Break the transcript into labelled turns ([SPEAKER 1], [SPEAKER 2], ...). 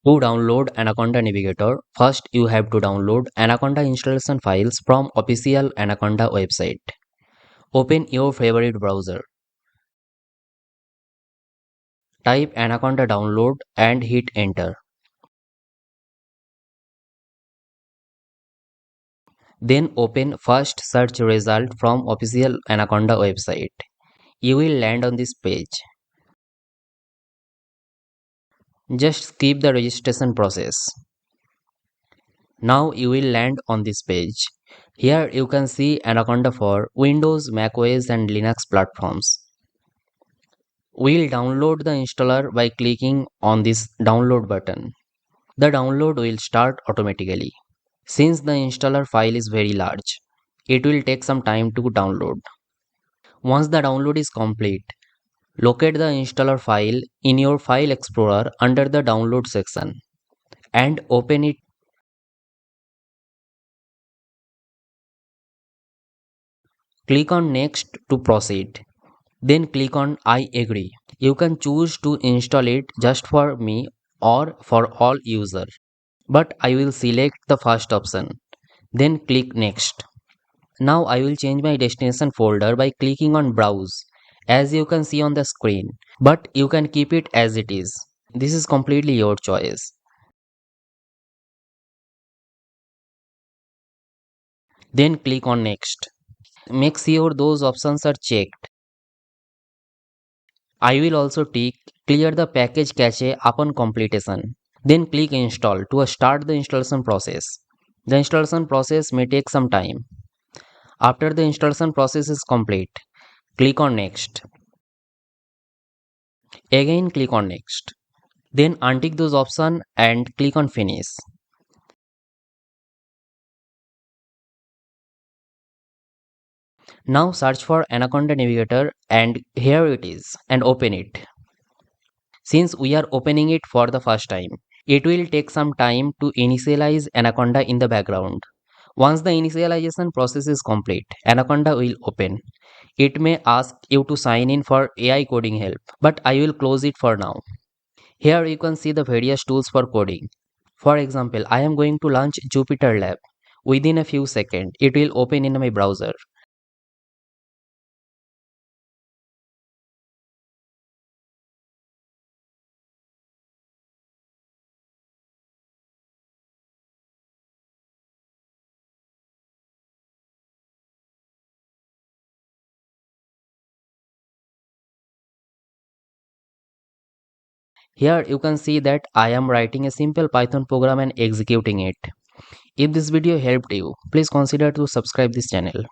[SPEAKER 1] To download Anaconda Navigator, first you have to download Anaconda installation files from official Anaconda website. Open your favorite browser. Type Anaconda download and hit enter. Then open first search result from official Anaconda website. You will land on this page. Just skip the registration process. Now you will land on this page. Here you can see Anaconda for Windows, macOS and Linux platforms. We'll download the installer by clicking on this download button. The download will start automatically. Since the installer file is very large, it will take some time to download. Once the download is complete, locate the installer file in your file explorer under the download section and open it. Click on next to proceed. Then click on I agree. You can choose to install it just for me or for all users. But I will select the first option. Then click next. Now I will change my destination folder by clicking on browse, as you can see on the screen. But you can keep it as it is. This is completely your choice. Then click on next. Make sure those options are checked. I will also tick clear the package cache upon completion. Then click install to start the installation process. The installation process may take some time. After the installation process is complete, click on next. Again click on next. Then untick those options and click on finish. Now search for Anaconda Navigator and here it is and open it. Since we are opening it for the first time, it will take some time to initialize Anaconda in the background. Once the initialization process is complete, Anaconda will open. It may ask you to sign in for AI coding help, but I will close it for now. Here you can see the various tools for coding. For example, I am going to launch JupyterLab. Within a few seconds, it will open in my browser. Here you can see that I am writing a simple Python program and executing it. If this video helped you, please consider to subscribe this channel.